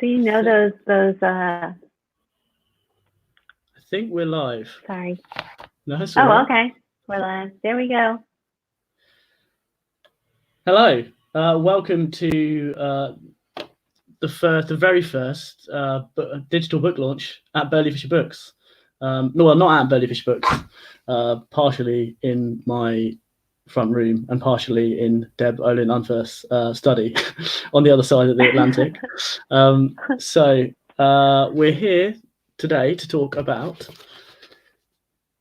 So you know those I think we're live. Sorry. No, that's all right. Okay. We're live. There we go. Hello. Welcome to the very first digital book launch at Burley Books. Not at Burley Books. Partially in my front room and partially in Deb Olin Unferth's study on the other side of the Atlantic. So we're here today to talk about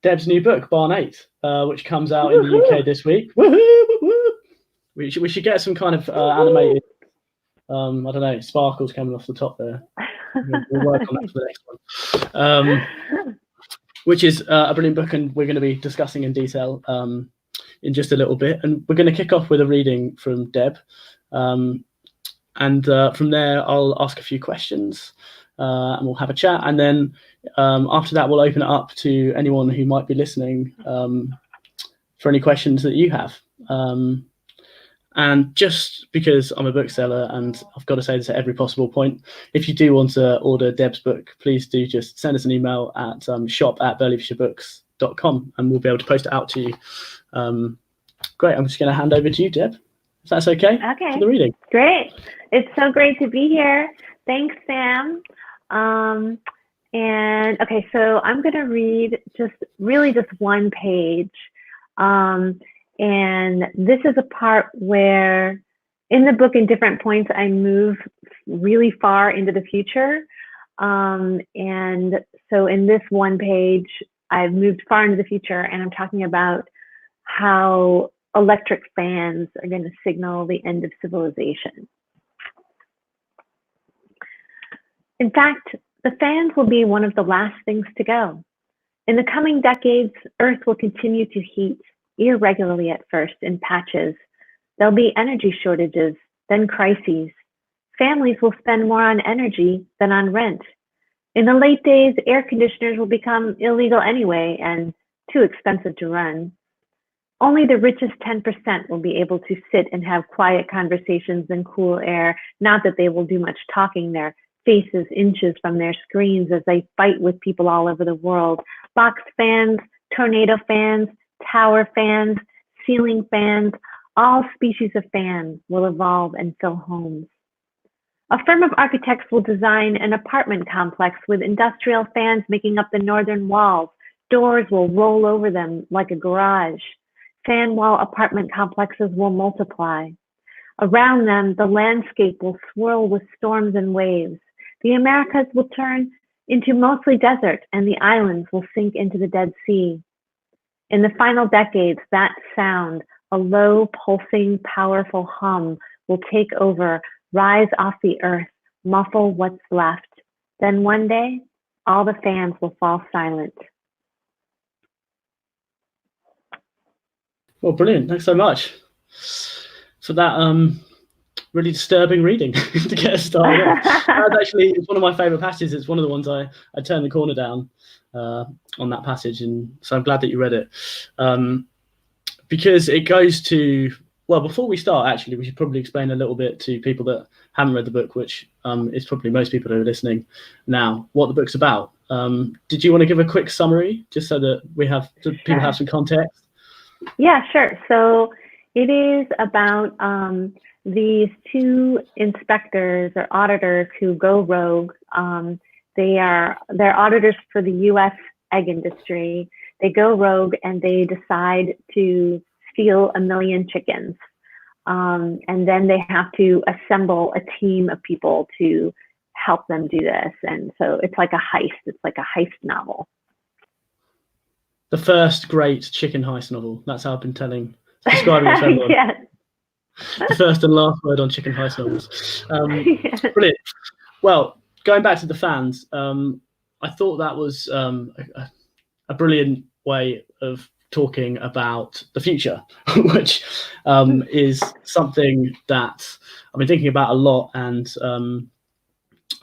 Deb's new book, Barn 8, which comes out in the UK this week. We should get some kind of animated, I don't know, sparkles coming off the top there. We'll work on that for the next one. Which is a brilliant book, and we're going to be discussing in detail in just a little bit. And we're going to kick off with a reading from Deb. And from there, I'll ask a few questions and we'll have a chat. And then after that, we'll open it up to anyone who might be listening for any questions that you have. And just because I'm a bookseller and I've got to say this at every possible point, if you do want to order Deb's book, please do just send us an email at shop@burleybooks.com and we'll be able to post it out to you. Great. I'm just going to hand over to you, Deb, if that's okay. Okay. For the reading. Great. It's so great to be here. Thanks, Sam. And okay, so I'm going to read just one page. And this is a part where in the book, in different points, I move really far into the future. And so in this one page, I've moved far into the future and I'm talking about how electric fans are going to signal the end of civilization. In fact, the fans will be one of the last things to go. In the coming decades, Earth will continue to heat irregularly at first in patches. There'll be energy shortages, then crises. Families will spend more on energy than on rent. In the late days, air conditioners will become illegal anyway and too expensive to run. Only the richest 10% will be able to sit and have quiet conversations in cool air, not that they will do much talking, their faces inches from their screens as they fight with people all over the world. Box fans, tornado fans, tower fans, ceiling fans, all species of fans will evolve and fill homes. A firm of architects will design an apartment complex with industrial fans making up the northern walls. Doors will roll over them like a garage. Fan wall apartment complexes will multiply. Around them, the landscape will swirl with storms and waves. The Americas will turn into mostly desert and the islands will sink into the Dead Sea. In the final decades, that sound, a low, pulsing, powerful hum, will take over, rise off the earth, muffle what's left. Then one day, all the fans will fall silent. Well, brilliant. Thanks so much for that really disturbing reading to get us started off. It's one of my favourite passages. It's one of the ones I turned the corner down on that passage, and so I'm glad that you read it because it goes to, well, before we start, actually, we should probably explain a little bit to people that haven't read the book, which is probably most people who are listening now, what the book's about. Did you want to give a quick summary just so that people have some context? Yeah, sure. So it is about these two inspectors or auditors who go rogue. They're auditors for the U.S. egg industry. They go rogue and they decide to steal 1 million chickens. And then they have to assemble a team of people to help them do this. And so it's like a heist. It's like a heist novel. The first great chicken heist novel. That's how I've been describing it to everyone. Yes. The first and last word on chicken heist novels. Yes. Brilliant. Well, going back to the fans, I thought that was a brilliant way of talking about the future, which is something that I've been thinking about a lot. And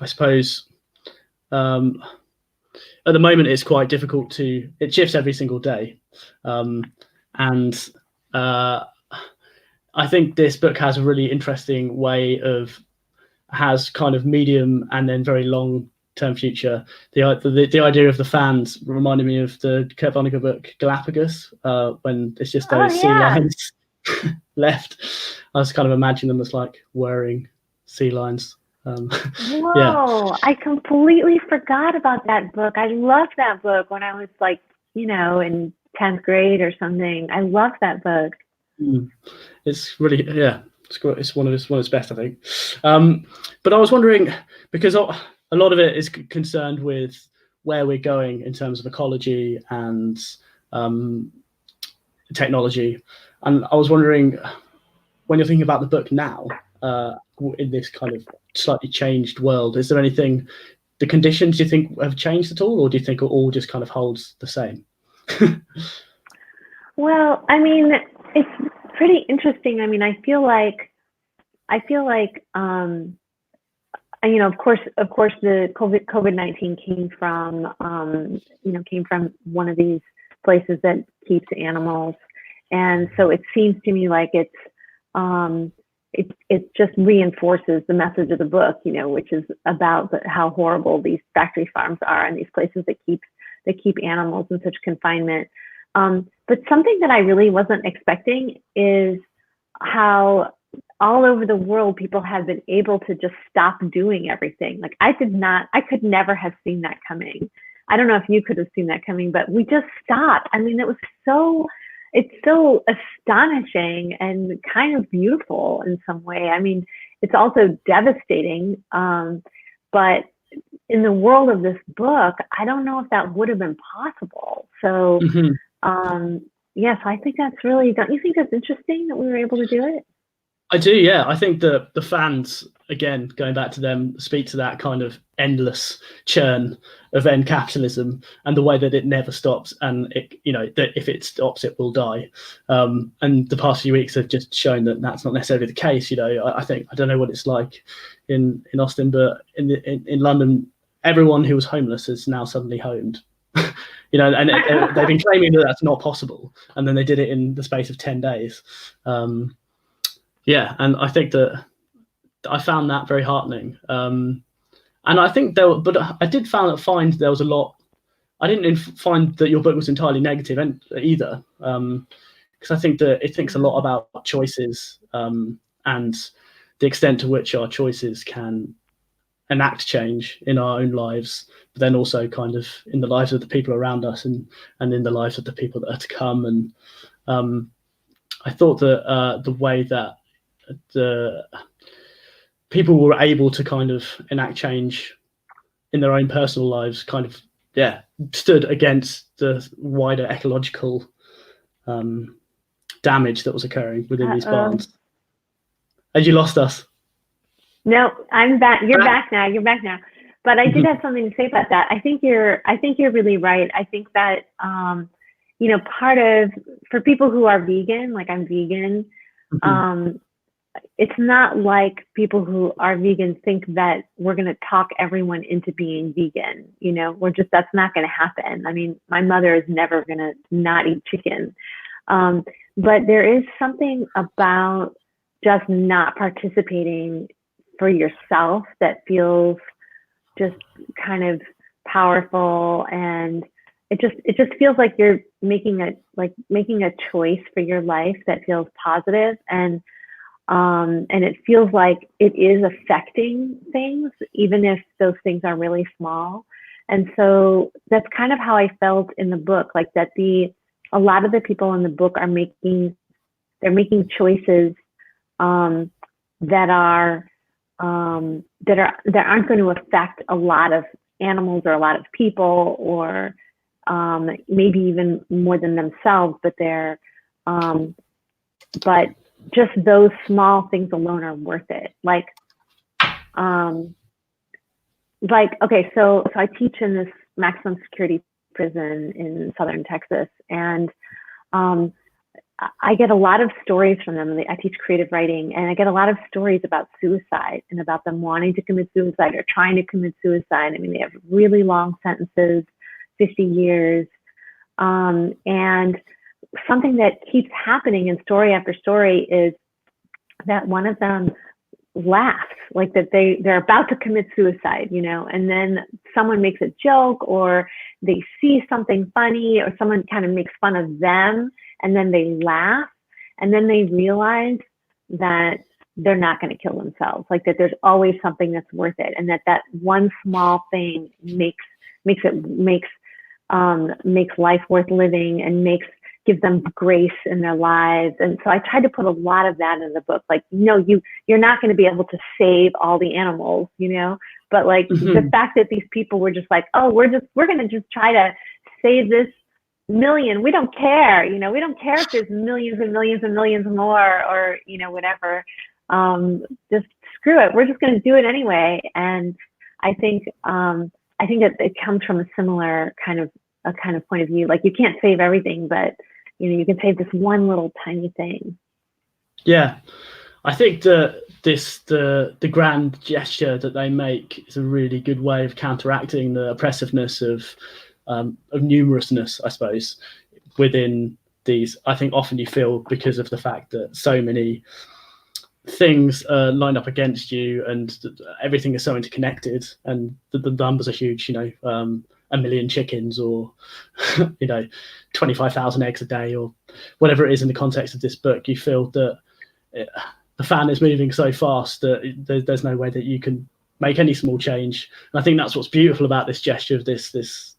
I suppose at the moment it's quite difficult it shifts every single day. And I think this book has a really interesting way of has kind of medium and then very long term future. The idea of the fans reminded me of the Kurt Vonnegut book Galapagos, when it's just those sea lions left. I was kind of imagining them as like whirring sea lions. Whoa, yeah. I completely forgot about that book. I loved that book when I was like, in 10th grade or something. I loved that book. It's really, it's one of its best, I think. But I was wondering, because a lot of it is concerned with where we're going in terms of ecology and technology. And I was wondering, when you're thinking about the book now, in this kind of slightly changed world, is there anything, the conditions, do you think have changed at all, or do you think it all just kind of holds the same? Well, I mean, it's pretty interesting. I mean, I feel like, of course, the COVID-19 came from, came from one of these places that keeps animals, and so it seems to me like it just reinforces the message of the book, which is about how horrible these factory farms are and these places that keep animals in such confinement. But something that I really wasn't expecting is how all over the world people have been able to just stop doing everything. Like I could never have seen that coming. I don't know if you could have seen that coming, but we just stopped. I mean, it's so astonishing and kind of beautiful in some way. I mean, it's also devastating. But in the world of this book, I don't know if that would have been possible. So, yes, I think that's really, don't you think that's interesting that we were able to do it? I do, yeah. I think the fans, again, going back to them, speak to that kind of endless churn of end capitalism and the way that it never stops, and that if it stops, it will die. And the past few weeks have just shown that that's not necessarily the case. I think, I don't know what it's like in Austin, but in London, everyone who was homeless is now suddenly homed. And they've been claiming that that's not possible, and then they did it in the space of 10 days. And I think that I found that very heartening. And I think but I did find there was a lot. I didn't find that your book was entirely negative either, because I think that it thinks a lot about choices, and the extent to which our choices can enact change in our own lives, but then also kind of in the lives of the people around us, and in the lives of the people that are to come. And I thought that the way that the people were able to kind of enact change in their own personal lives kind of stood against the wider ecological damage that was occurring within these barns. Had you lost us? No, I'm back. You're back now. But I did have something to say about that. I think you're really right. I think that for people who are vegan, like I'm vegan, it's not like people who are vegan think that we're going to talk everyone into being vegan. That's not going to happen. I mean, my mother is never going to not eat chicken. But there is something about just not participating for yourself that feels just kind of powerful, and it just feels like you're making a choice for your life that feels positive, and it feels like it is affecting things, even if those things are really small. And so that's kind of how I felt in the book, like that a lot of the people in the book are making choices that aren't going to affect a lot of animals or a lot of people, or maybe even more than themselves, but but just those small things alone are worth it. Okay, so I teach in this maximum security prison in southern Texas, and I get a lot of stories from them. I teach creative writing, and I get a lot of stories about suicide and about them wanting to commit suicide or trying to commit suicide. I mean, they have really long sentences, 50 years. And something that keeps happening in story after story is that one of them laughs, like that they're about to commit suicide, you know, and then someone makes a joke, or they see something funny, or someone kind of makes fun of them, and then they laugh, and then they realize that they're not going to kill themselves, like that there's always something that's worth it, and that one small thing makes life worth living, and gives them grace in their lives. And so I tried to put a lot of that in the book. Like, no, you're not going to be able to save all the animals, you know, but like the fact that these people were just like, oh, we're going to just try to save this million. We don't care, you know, we don't care if there's millions and millions and millions more, or, you know, whatever. Just screw it. We're just going to do it anyway. And I think that it comes from a similar kind of point of view. Like, you can't save everything, but you know, you can save this one little tiny thing. Yeah, I think that the grand gesture that they make is a really good way of counteracting the oppressiveness of numerousness, I suppose, within these. I think often you feel, because of the fact that so many things line up against you, and everything is so interconnected, and the numbers are huge, you know, 1 million chickens, or you know, 25,000 eggs a day, or whatever it is in the context of this book. You feel that the fan is moving so fast that there's no way that you can make any small change. And I think that's what's beautiful about this gesture of this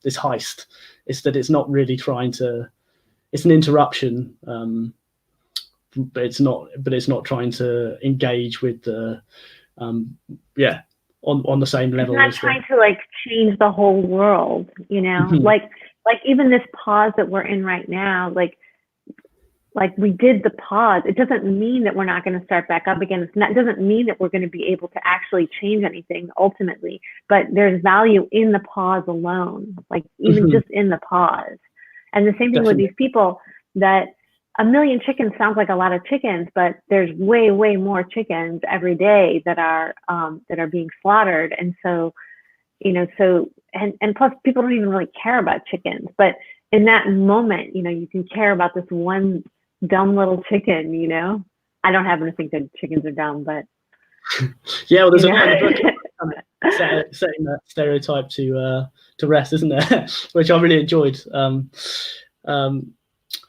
heist, is that it's not really trying to. It's an interruption, but it's not trying to engage with the on the same level. It's not trying to like change the whole world, you know. Like even this pause that we're in right now, like we did the pause. It doesn't mean that we're not going to start back up again. It doesn't mean that we're going to be able to actually change anything ultimately, but there's value in the pause alone, like even just in the pause. And the same thing with these people, that 1 million chickens sounds like a lot of chickens, but there's way, way more chickens every day that are being slaughtered. And so, you know, and plus people don't even really care about chickens, but in that moment, you know, you can care about this one dumb little chicken, you know. I don't happen to think that chickens are dumb, but yeah, well, there's a lot in the book setting that stereotype to rest, isn't there? Which I really enjoyed.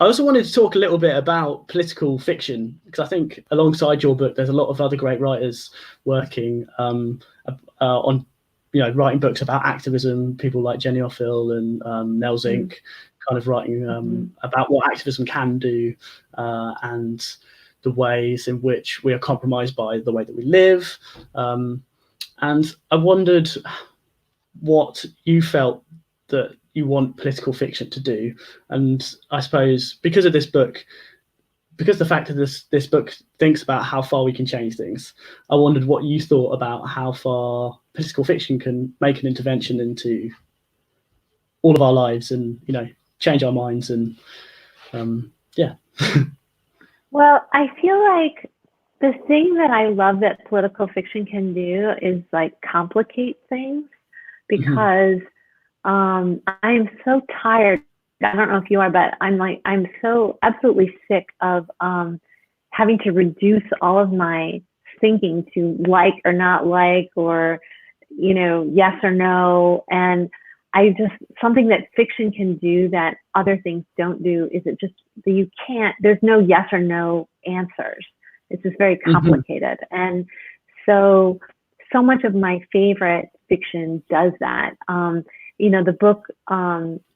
I also wanted to talk a little bit about political fiction, because I think alongside your book, there's a lot of other great writers working on, you know, writing books about activism. People like Jenny Offill and Nell Zink, kind of writing about what activism can do, and the ways in which we are compromised by the way that we live. And I wondered what you felt that you want political fiction to do. And I suppose because of this book, because the fact that this book thinks about how far we can change things, I wondered what you thought about how far political fiction can make an intervention into all of our lives, and, you know, change our minds. And yeah. Well, I feel like the thing that I love that political fiction can do is like complicate things, because I'm so tired. I don't know if you are, but I'm so absolutely sick of having to reduce all of my thinking to like or not like, or, you know, yes or no. And something that fiction can do that other things don't do is there's no yes or no answers. It's just very complicated. And so much of my favorite fiction does that. You know, the book,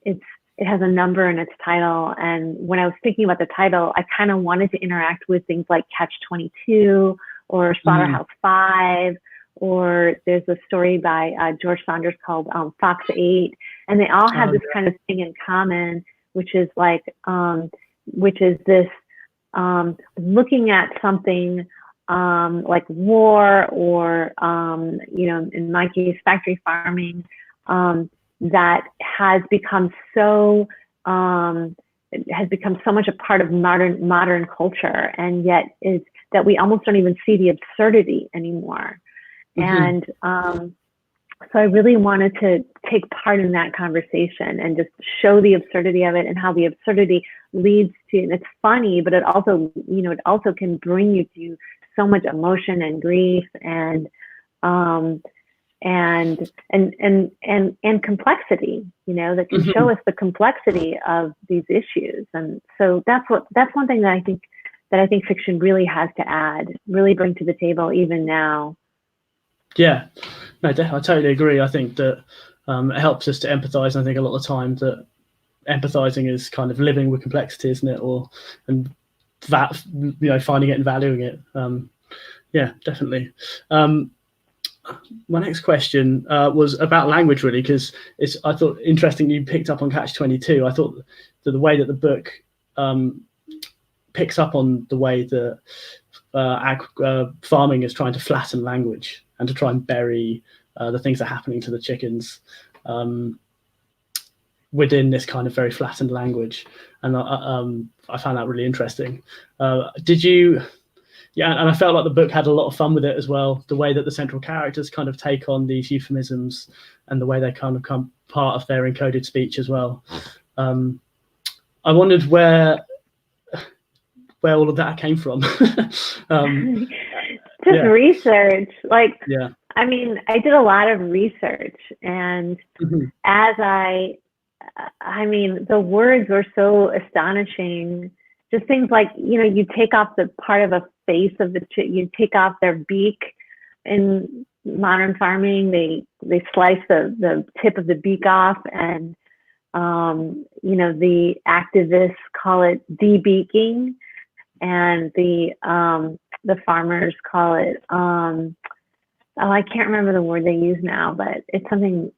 it has a number in its title. And when I was thinking about the title, I kind of wanted to interact with things like Catch-22 or Slaughterhouse-5, or there's a story by George Saunders called Fox 8. And they all have this kind of thing in common, which is like, which is this looking at something like war, or, you know, in my case, factory farming, that has become so much a part of modern culture, and yet is that we almost don't even see the absurdity anymore. And so I really wanted to take part in that conversation and just show the absurdity of it, and how the absurdity leads to, and it's funny, but it also, you know, it also can bring you to so much emotion and grief and complexity, you know, that can show us the complexity of these issues. And so that's one thing that I think fiction really has to add, really bring to the table even now. Yeah, no, I totally agree. I think that it helps us to empathize. I think a lot of the time that empathizing is kind of living with complexity, isn't it? And that, you know, finding it and valuing it. Yeah, definitely. My next question was about language, really, because I thought interesting you picked up on Catch-22. I thought that the way that the book picks up on the way that farming is trying to flatten language and to try and bury the things that are happening to the chickens within this kind of very flattened language. And I found that really interesting. Did you? Yeah, and I felt like the book had a lot of fun with it as well. The way that the central characters kind of take on these euphemisms and the way they kind of become part of their encoded speech as well. I wondered where all of that came from. Research. Like, yeah. I mean, I did a lot of research, and as I mean, the words were so astonishing. Just things like, you know, you take off the part of a face of you take off their beak. In modern farming, they slice the tip of the beak off, and you know, the activists call it debeaking, and the farmers call it I can't remember the word they use now, but it's something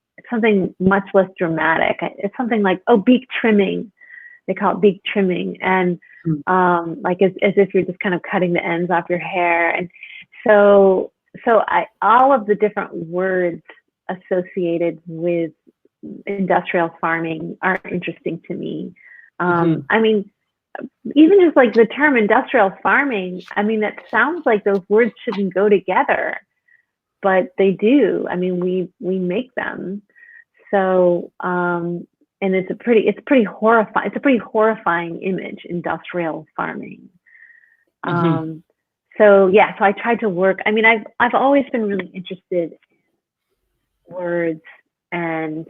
much less dramatic. It's something like, beak trimming. They call it beak trimming, and like as if you're just kind of cutting the ends off your hair. And so all of the different words associated with industrial farming are interesting to me. I mean, even just like the term industrial farming, I mean, that sounds like those words shouldn't go together, but they do. I mean, we make them. So, and it's a pretty horrifying. It's a pretty horrifying image, industrial farming. So yeah, so I tried to work. I mean, I've always been really interested in words, and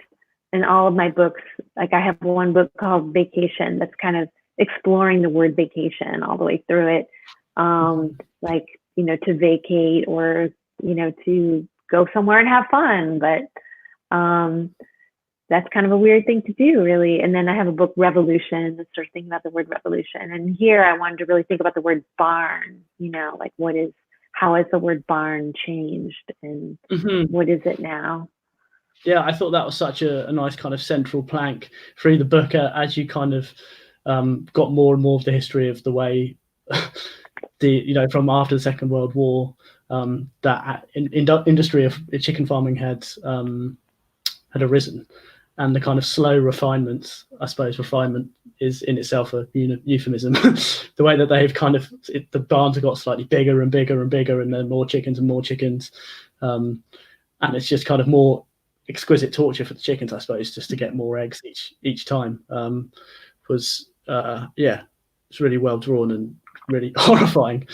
in all of my books, like I have one book called Vacation that's kind of exploring the word vacation all the way through it. Like, you know, to vacate, or, you know, to go somewhere and have fun, but that's kind of a weird thing to do, really. And then I have a book, Revolution, that starts thinking about the word revolution. And here I wanted to really think about the word barn, you know, like how has the word barn changed, and what is it now? Yeah, I thought that was such a nice kind of central plank through the book as you kind of got more and more of the history of the way you know, from after the Second World War, that industry of chicken farming had arisen. And the kind of slow refinements, I suppose refinement is in itself a euphemism. The way that they've kind of, the barns have got slightly bigger and bigger and bigger, and then more chickens and more chickens. And it's just kind of more exquisite torture for the chickens, I suppose, just to get more eggs each time. It's really well drawn and really horrifying.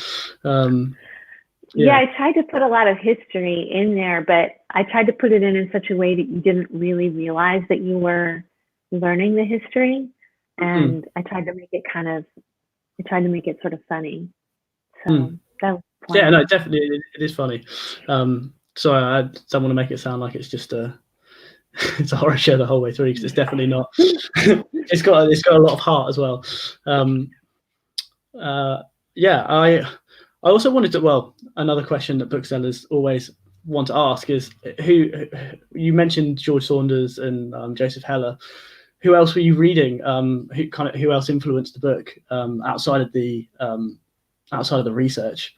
Yeah, I tried to put a lot of history in there, but I tried to put it in such a way that you didn't really realize that you were learning the history. And I tried to make it sort of funny. So that was fun. Yeah, no, definitely it is funny. So I don't want to make it sound like it's just it's a horror show the whole way through, because it's definitely not. It's got a lot of heart as well. I also wanted to, another question that booksellers always want to ask is, who you mentioned George Saunders and Joseph Heller. Who else were you reading? Who else influenced the book outside of the research?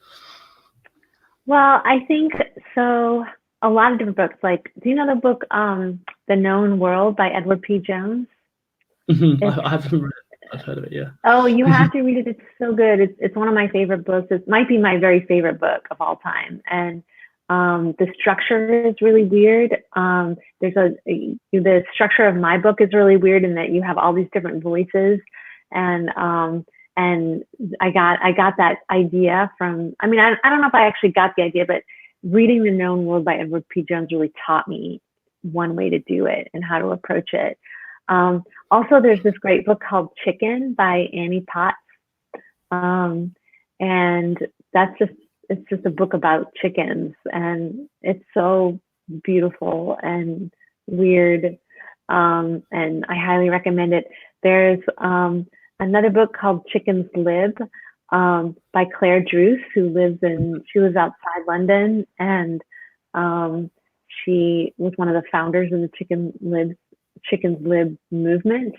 Well, I think so. A lot of different books. Like, do you know the book The Known World by Edward P. Jones? I haven't read it. I've heard of it, yeah. Oh, you have to read it. It's so good. It's one of my favorite books. It might be my very favorite book of all time. And the structure is really weird. The structure of my book is really weird in that you have all these different voices, and And I got that idea from, I mean, I don't know if I actually got the idea, but reading The Known World by Edward P. Jones really taught me one way to do it and how to approach it. Also, there's this great book called Chicken by Annie Potts. And it's just a book about chickens, and it's so beautiful and weird. And I highly recommend it. There's another book called Chickens Live by Claire Druce, who she lives outside London, and she was one of the founders of the Chickens Live movement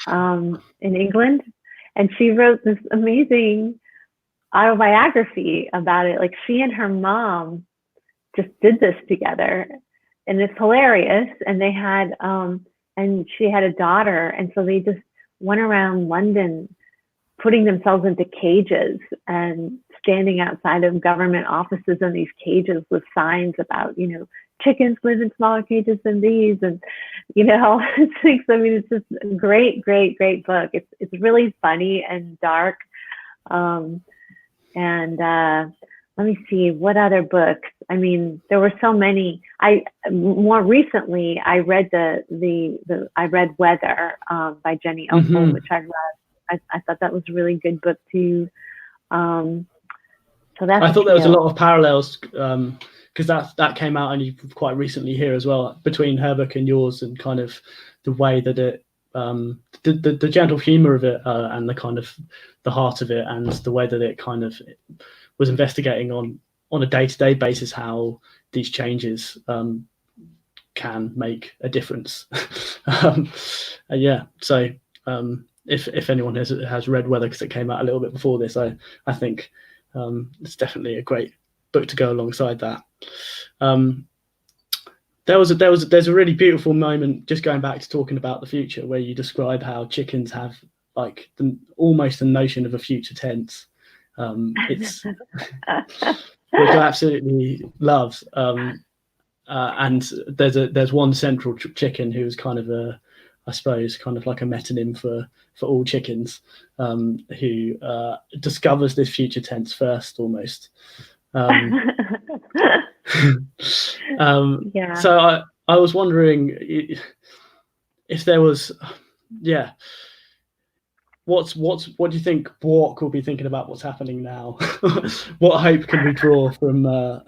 in England. And she wrote this amazing autobiography about it. Like, she and her mom just did this together, and it's hilarious. And they had, and she had a daughter, and so they just went around London putting themselves into cages and standing outside of government offices in these cages with signs about, chickens live in smaller cages than these, and it's just a great book. It's really funny and dark. Let me see, what other books? I mean, there were so many. More recently I read I read Weather by Jenny Opel, which I love. I thought that was a really good book too. So that's I thought there was a lot of parallels because that came out only quite recently here as well, between her book and yours, and kind of the way that it the gentle humor of it and the kind of the heart of it, and the way that it kind of was investigating on a day-to-day basis how these changes can make a difference. So if anyone has read Weather, because it came out a little bit before this, I think it's definitely a great book to go alongside that. There's a really beautiful moment, just going back to talking about the future, where you describe how chickens have like almost the notion of a future tense. It's which I absolutely love. And there's one central chicken who's kind of I suppose kind of like a metonym for all chickens, who discovers this future tense first, almost. Yeah. So I was wondering if there was, what do you think Bjork will be thinking about what's happening now? What hope can we draw from the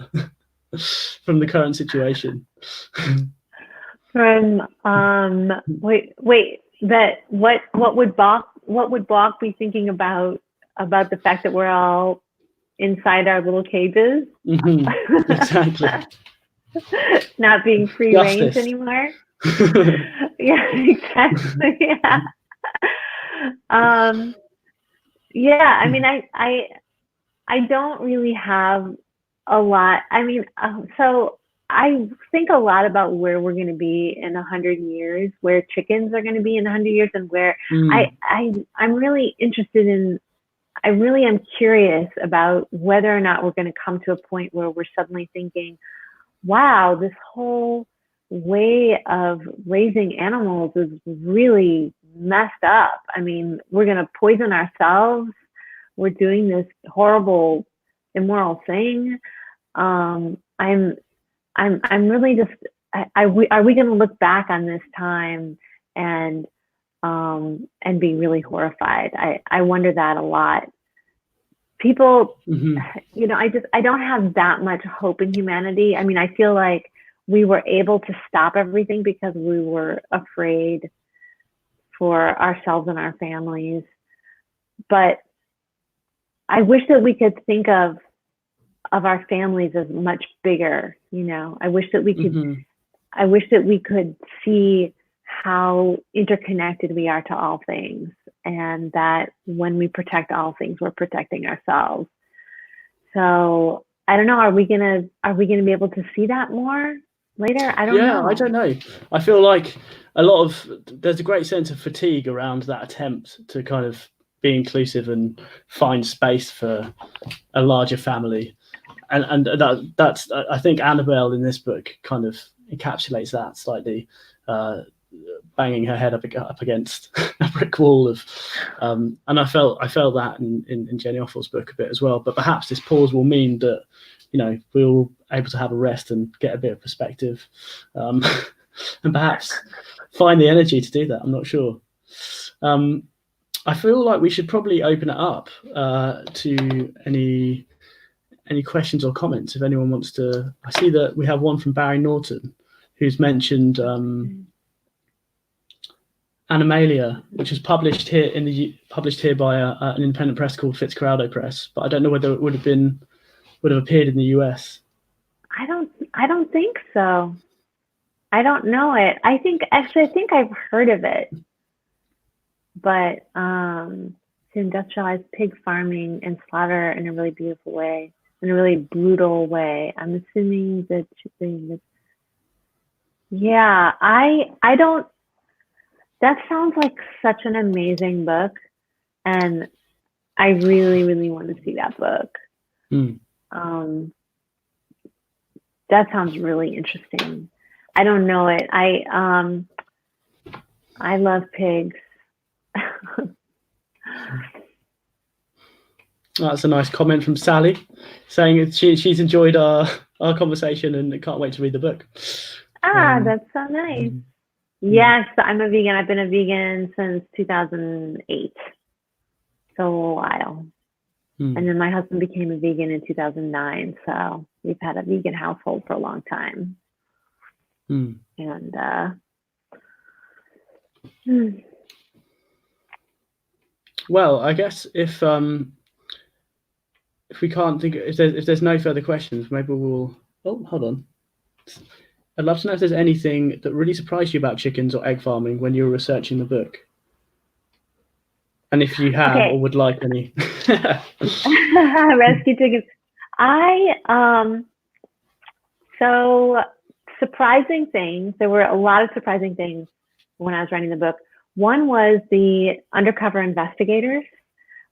current situation? From what would Bach be thinking about the fact that we're all inside our little cages? Exactly. Not being free range anymore. Yeah, exactly. Yeah. I mean, I don't really have a lot. I mean, so I think a lot about where we're going to be in 100 years, where chickens are going to be in 100 years, and where I'm really interested in. I really am curious about whether or not we're going to come to a point where we're suddenly thinking, wow, this whole way of raising animals is really messed up. I mean, we're going to poison ourselves. We're doing this horrible, immoral thing. I'm really just, are we going to look back on this time and be really horrified? I wonder that a lot. People, I don't have that much hope in humanity. I mean, I feel like we were able to stop everything because we were afraid for ourselves and our families. But I wish that we could think of our families as much bigger. I wish that we could, I wish that we could see how interconnected we are to all things, and that when we protect all things, we're protecting ourselves. So I don't know. Are we gonna be able to see that more later? I don't know. I don't know. I feel like there's a great sense of fatigue around that attempt to kind of be inclusive and find space for a larger family, and that's I think Annabelle in this book kind of encapsulates that slightly, banging her head up against a brick wall of, and I felt that in Jenny Offal's book a bit as well. But perhaps this pause will mean that, we're all able to have a rest and get a bit of perspective, and perhaps find the energy to do that. I'm not sure. I feel like we should probably open it up to any questions or comments if anyone wants to. I see that we have one from Barry Norton, who's mentioned Animalia, which was published here by an independent press called Fitzcarraldo Press, but I don't know whether it would have appeared in the US. I don't think so. I don't know it. I think I've heard of it, but to industrialize pig farming and slaughter in a really beautiful way, in a really brutal way. I'm assuming that yeah, I don't. That sounds like such an amazing book, and I really, really want to see that book. That sounds really interesting. I don't know it. I love pigs. That's a nice comment from Sally, saying she's enjoyed our conversation and can't wait to read the book. That's so nice. Yes, I'm a vegan. I've been a vegan since 2008, so a while. And then my husband became a vegan in 2009, so we've had a vegan household for a long time. And well, I guess if we can't think, if there's no further questions, maybe we'll. Oh, hold on. I'd love to know if there's anything that really surprised you about chickens or egg farming when you were researching the book, and if you have or would like any. Rescue chickens. So surprising things. There were a lot of surprising things when I was writing the book. One was the undercover investigators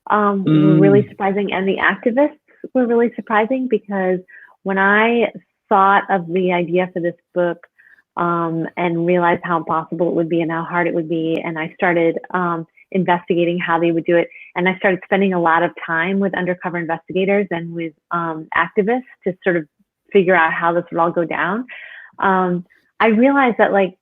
were really surprising, and the activists were really surprising, because when I thought of the idea for this book and realized how impossible it would be and how hard it would be, and I started investigating how they would do it, and I started spending a lot of time with undercover investigators and with activists to sort of figure out how this would all go down. I realized that, like,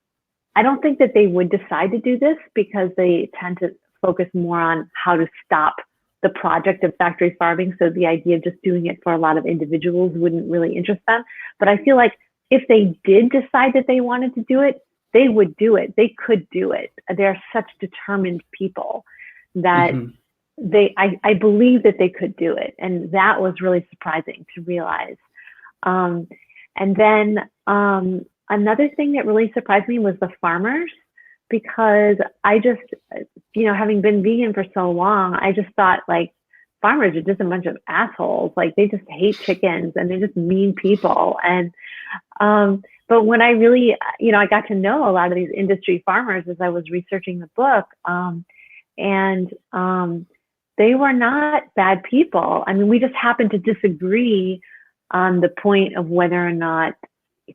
I don't think that they would decide to do this because they tend to focus more on how to stop the project of factory farming. So the idea of just doing it for a lot of individuals wouldn't really interest them. But I feel like if they did decide that they wanted to do it, they would do it. They could do it. They're such determined people that I believe that they could do it. And that was really surprising to realize. And then another thing that really surprised me was the farmers, because I just, having been vegan for so long, I just thought, like, farmers are just a bunch of assholes. Like, they just hate chickens and they're just mean people. And, but when I really, I got to know a lot of these industry farmers as I was researching the book, and they were not bad people. I mean, we just happened to disagree on the point of whether or not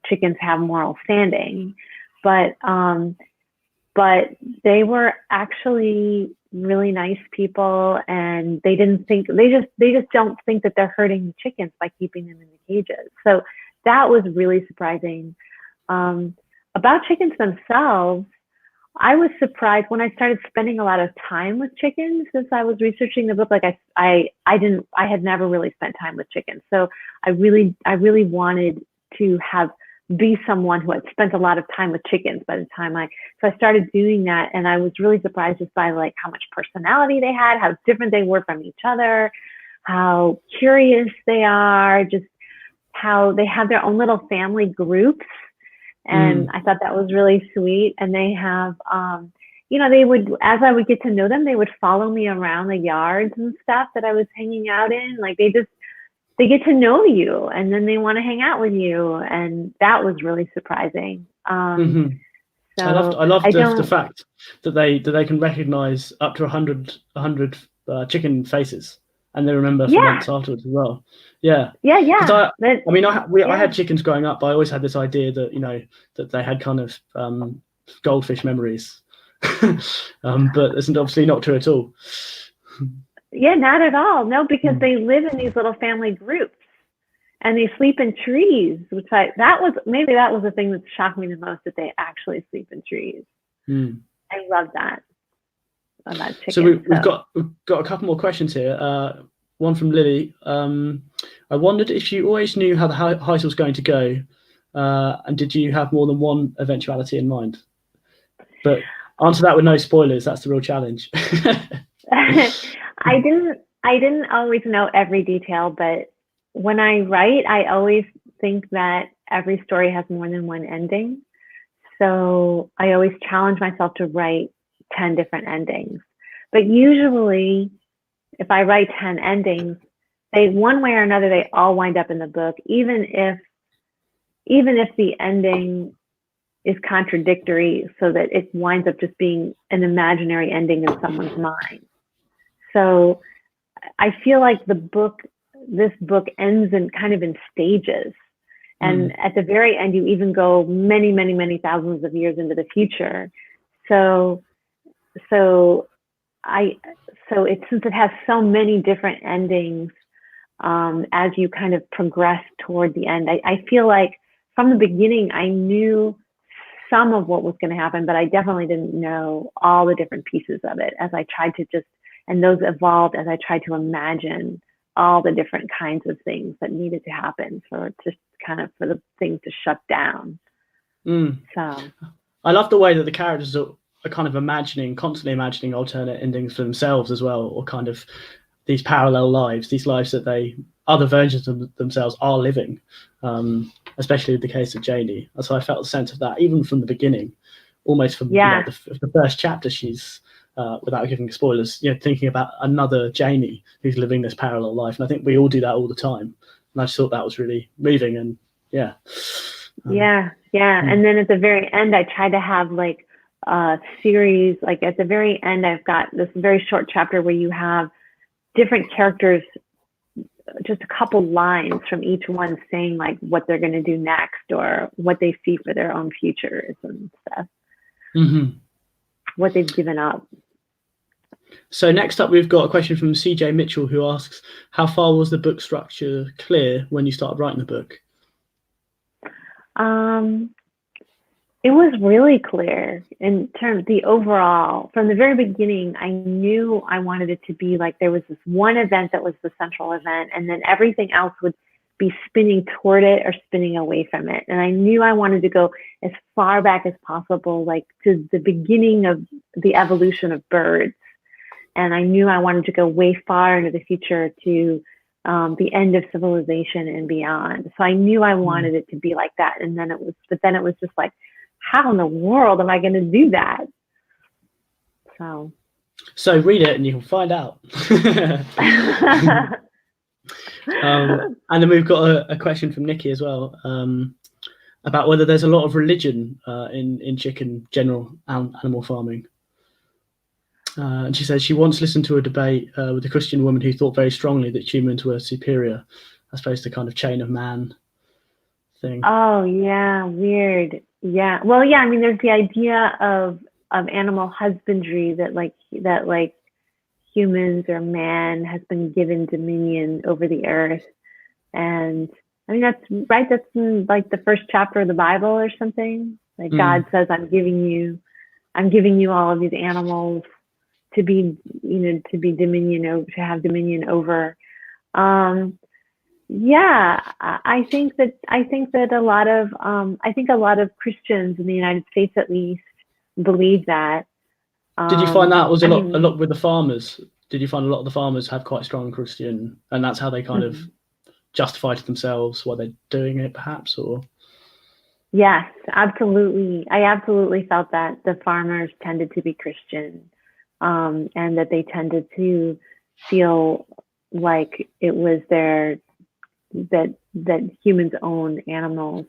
chickens have moral standing, but they were actually really nice people, and they just don't think that they're hurting the chickens by keeping them in the cages. So that was really surprising. About chickens themselves, I was surprised when I started spending a lot of time with chickens since I was researching the book. Like I had never really spent time with chickens. So I really wanted to be someone who had spent a lot of time with chickens by the time so I started doing that, and I was really surprised just by, like, how much personality they had, how different they were from each other, how curious they are, just how they have their own little family groups. And I thought that was really sweet. And they have, they would, as I would get to know them, they would follow me around the yards and stuff that I was hanging out in. Like, they get to know you, and then they want to hang out with you. And that was really surprising. So I love the fact that they can recognize up to 100 chicken faces, and they remember for months afterwards as well. Yeah. I had chickens growing up, but I always had this idea that, that they had kind of goldfish memories. But it's obviously not true at all. Yeah, not at all. No, because they live in these little family groups and they sleep in trees, which that was the thing that shocked me the most, that they actually sleep in trees. I love that. About chicken, so we've got a couple more questions here. One from Lily. I wondered if you always knew how the heist was going to go, and did you have more than one eventuality in mind? But answer that with no spoilers. That's the real challenge. I didn't always know every detail, but when I write, I always think that every story has more than one ending. So I always challenge myself to write 10 different endings. But usually, if I write 10 endings, they, one way or another, they all wind up in the book, even if the ending is contradictory, so that it winds up just being an imaginary ending in someone's mind. So I feel like this book ends in kind of in stages. And at the very end, you even go many, many, many thousands of years into the future. So since it has so many different endings, as you kind of progress toward the end, I feel like from the beginning, I knew some of what was going to happen, but I definitely didn't know all the different pieces of it, as I tried to and those evolved as I tried to imagine all the different kinds of things that needed to happen for the things to shut down. So I love the way that the characters are kind of constantly imagining alternate endings for themselves as well, or kind of these parallel lives, these lives that other versions of themselves are living, especially in the case of Janie. And so I felt a sense of that even from the beginning, almost from the first chapter. She's without giving spoilers, thinking about another Janie who's living this parallel life, and I think we all do that all the time. And I just thought that was really moving, and and then at the very end, I tried to have like a series. Like at the very end, I've got this very short chapter where you have different characters, just a couple lines from each one saying like what they're going to do next, or what they see for their own futures and stuff, what they've given up. So next up, we've got a question from CJ Mitchell, who asks, how far was the book structure clear when you started writing the book? It was really clear in terms of the overall. From the very beginning, I knew I wanted it to be like there was this one event that was the central event, and then everything else would be spinning toward it or spinning away from it. And I knew I wanted to go as far back as possible, like to the beginning of the evolution of birds. And I knew I wanted to go way far into the future to the end of civilization and beyond. So I knew I wanted it to be like that. And then it was just like, how in the world am I going to do that? So read it and you can find out. And then we've got a question from Nikki as well, about whether there's a lot of religion in chicken general animal farming. And she says she once listened to a debate with a Christian woman who thought very strongly that humans were superior, as opposed to kind of chain of man thing. Oh yeah, weird. Yeah. Well, yeah. I mean, there's the idea of animal husbandry that humans or man has been given dominion over the earth, and I mean that's right. That's in like the first chapter of the Bible or something. Like God says, I'm giving you all of these animals to be dominion over, to have dominion over. Yeah, I think that a lot of Christians in the United States, at least, believe that. Did you find that was a lot with the farmers? Did you find a lot of the farmers have quite strong Christian, and that's how they kind of justify to themselves why they're doing it, perhaps? Or yes, absolutely. I absolutely felt that the farmers tended to be Christian, and that they tended to feel like it was that humans own animals.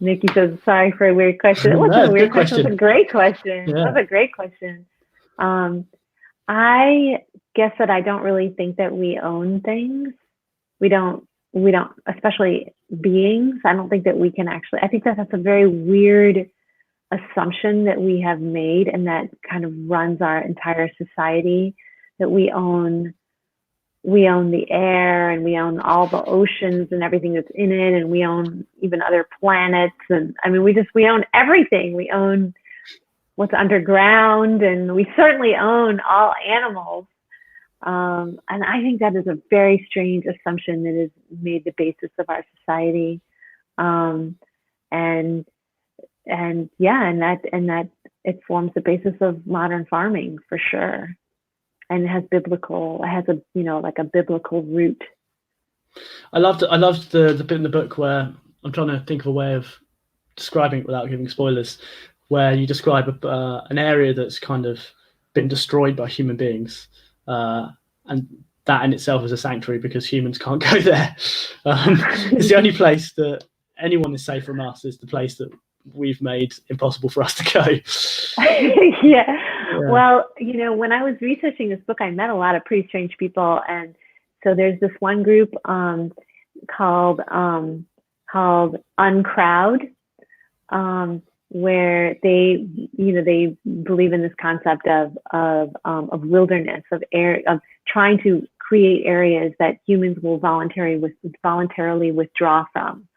Nikki says, sorry for a weird question. It wasn't a weird question. It was a great question. Yeah. It was a great question. I guess that I don't really think that we own things. We don't, especially beings. I don't think that we can actually, I think that that's a very weird assumption that we have made and that kind of runs our entire society, that we own the air and we own all the oceans and everything that's in it, and we own even other planets. And I mean, we own everything. We own what's underground, and we certainly own all animals. And I think that is a very strange assumption that has made the basis of our society. And that it forms the basis of modern farming for sure. And it has a biblical root. I loved the bit in the book where I'm trying to think of a way of describing it without giving spoilers, where you describe an area that's kind of been destroyed by human beings, and that in itself is a sanctuary because humans can't go there. It's the only place that anyone is safe from us, is the place that we've made impossible for us to go. Yeah. Well, when I was researching this book, I met a lot of pretty strange people. And so there's this one group called Uncrowd, where they believe in this concept of wilderness, of trying to create areas that humans will voluntarily withdraw from,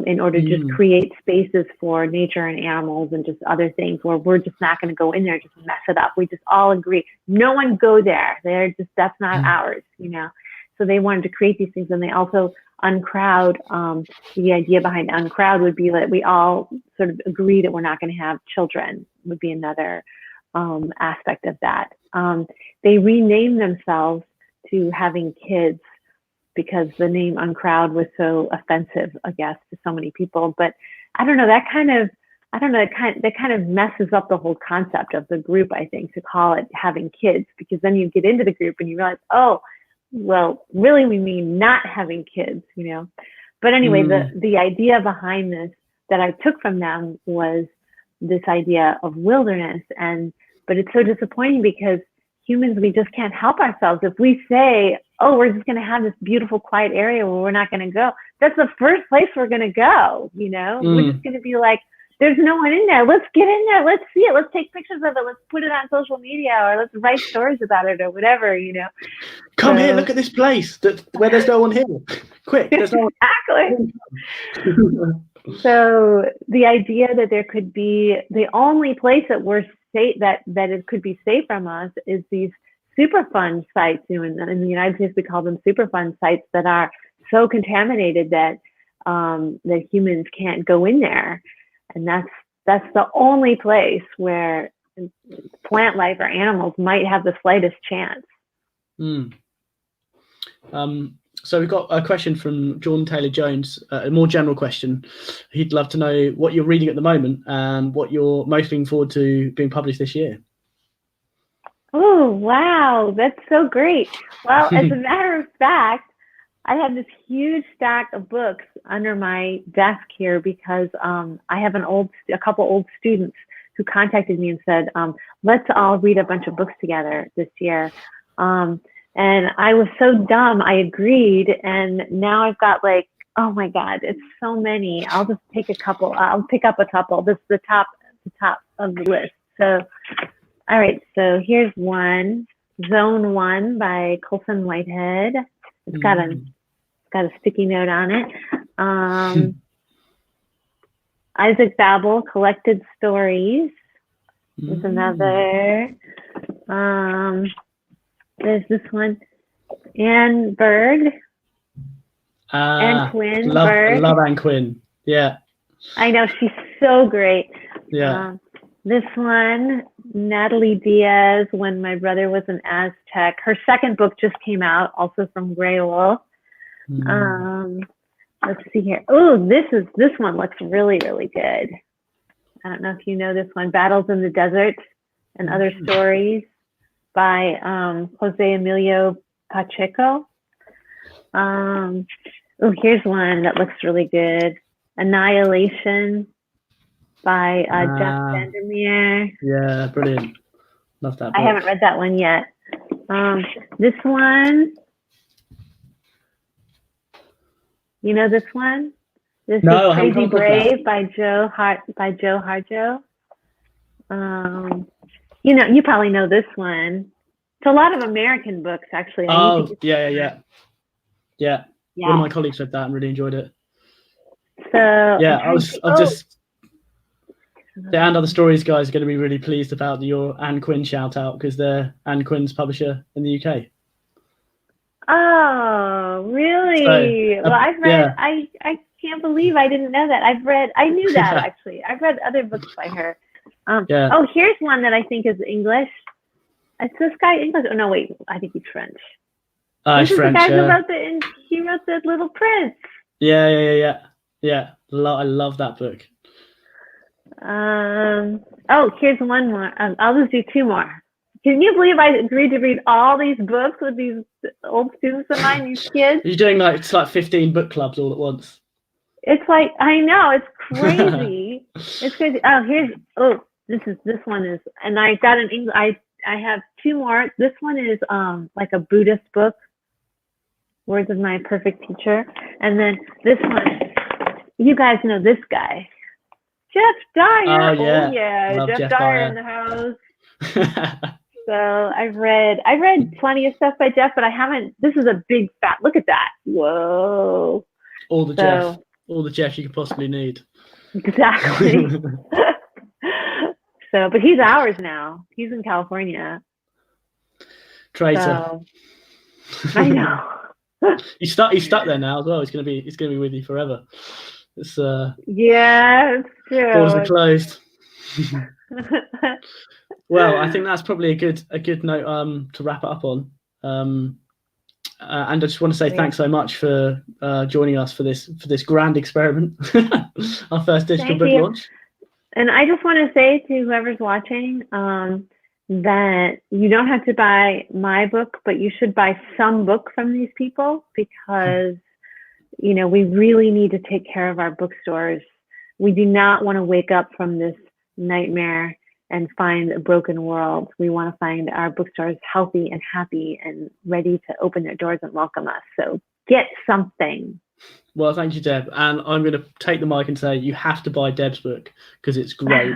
in order to just create spaces for nature and animals and just other things, where we're just not going to go in there and just mess it up. We just all agree, no one go there. That's not ours, So they wanted to create these things, and they also uncrowd. The idea behind uncrowd would be that we all sort of agree that we're not going to have children, would be another aspect of that. They renamed themselves to having kids because the name Uncrowd was so offensive, I guess, to so many people. But I don't know, that kind of messes up the whole concept of the group, I think, to call it having kids, because then you get into the group and you realize, oh, well, really we mean not having kids, But anyway, the idea behind this that I took from them was this idea of wilderness. But it's so disappointing because humans, we just can't help ourselves. If we say, oh, we're just going to have this beautiful, quiet area where we're not going to go, that's the first place we're going to go, We're just going to be like, there's no one in there. Let's get in there. Let's see it. Let's take pictures of it. Let's put it on social media, or let's write stories about it, or whatever, Come here, look at this place where there's no one here. Quick, there's no one. Exactly. So the idea that there could be the only place that we're safe, that it could be safe from us, is these Superfund sites. In the United States, we call them Superfund sites that are so contaminated that that humans can't go in there. And that's the only place where plant life or animals might have the slightest chance. So we've got a question from Jordan Taylor-Jones, a more general question. He'd love to know what you're reading at the moment and what you're most looking forward to being published this year. Oh, wow. That's so great. Well, as a matter of fact, I have this huge stack of books under my desk here because I have a couple old students who contacted me and said, let's all read a bunch of books together this year. And I was so dumb, I agreed. And now I've got oh my God, it's so many. I'll just take a couple. I'll pick up a couple. This is the top of the list. So, all right. So here's one, Zone 1 by Colson Whitehead. It's got a sticky note on it. Isaac Babel, Collected Stories. There's another. There's this one. Anne Berg. Anne Quinn. Love Anne Quinn. Yeah. I know, she's so great. Yeah. This one, Natalie Diaz, When My Brother Was an Aztec. Her second book just came out, also from Grey Wolf. Let's see here. Oh, this one looks really, really good. I don't know if you know this one, Battles in the Desert and Other Stories by Jose Emilio Pacheco. Oh, here's one that looks really good, Annihilation by Jeff Vandermeer. Yeah, brilliant. Love that book. I haven't read that one yet. This one, you know this one? This No, is I haven't Crazy come across that. Brave by Joe Harjo. You probably know this one. It's a lot of American books, actually. Oh, yeah. One of Yeah. my colleagues read that and really enjoyed it. So Yeah, oh, the And Other Stories guys are going to be really pleased about your Anne Quinn shout out because they're Anne Quinn's publisher in the UK. Oh, really? So, Well, I've read. yeah. I can't believe I didn't know that. I knew that actually. I've read other books by her. Yeah. Oh, here's one that I think is English. Is this guy English? Oh no, wait. I think he's French. This is French. The guy who wrote he wrote the Little Prince. Yeah. I love that book. Oh, here's one more. I'll just do two more. Can you believe I agreed to read all these books with these old students of mine, these kids? You're doing it's like 15 book clubs all at once. It's like, I know, it's crazy. It's crazy. This one is, and I got an English. I have two more. This one is like a Buddhist book, Words of My Perfect Teacher, and then this one. You guys know this guy, Jeff Dyer. Oh yeah, Love Jeff Dyer in the house. So I've read plenty of stuff by Jeff, but I haven't. This is a big fat. Look at that! Whoa! All the Jeff you could possibly need. Exactly. So, but he's ours now. He's in California. Traitor. So, I know. He's stuck there now as well. He's gonna be with you forever. It's yeah, it's true. Doors are closed. Well, I think that's probably a good note to wrap it up on. And I just want to say thanks so much for joining us for this grand experiment, our first digital book launch. And I just want to say to whoever's watching that you don't have to buy my book, but you should buy some book from these people because we really need to take care of our bookstores. We do not want to wake up from this nightmare and find a broken world. We want to find our bookstores healthy and happy and ready to open their doors and welcome us. So get something. Well, thank you, Deb. And I'm going to take the mic and say you have to buy Deb's book because it's great.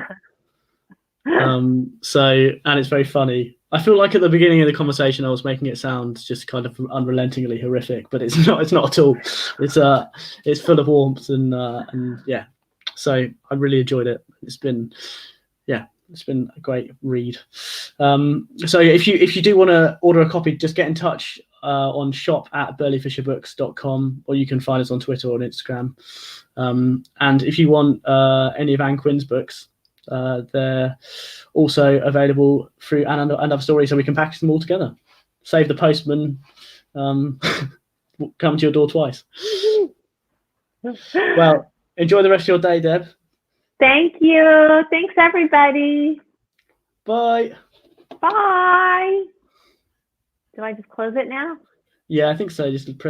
And it's very funny. I feel like at the beginning of the conversation I was making it sound just kind of unrelentingly horrific, but it's not at all. It's full of warmth and yeah. So I really enjoyed it. It's been a great read. So if you do want to order a copy, just get in touch on shop@burleyfisherbooks.com, or you can find us on Twitter or on Instagram. And if you want any of Anne Quinn's books, they're also available through and Other Stories, so we can package them all together. Save the postman come to your door twice. Well, enjoy the rest of your day, Deb. Thank you. Thanks, everybody. Bye. Bye. Do I just close it now? Yeah, I think so. Just press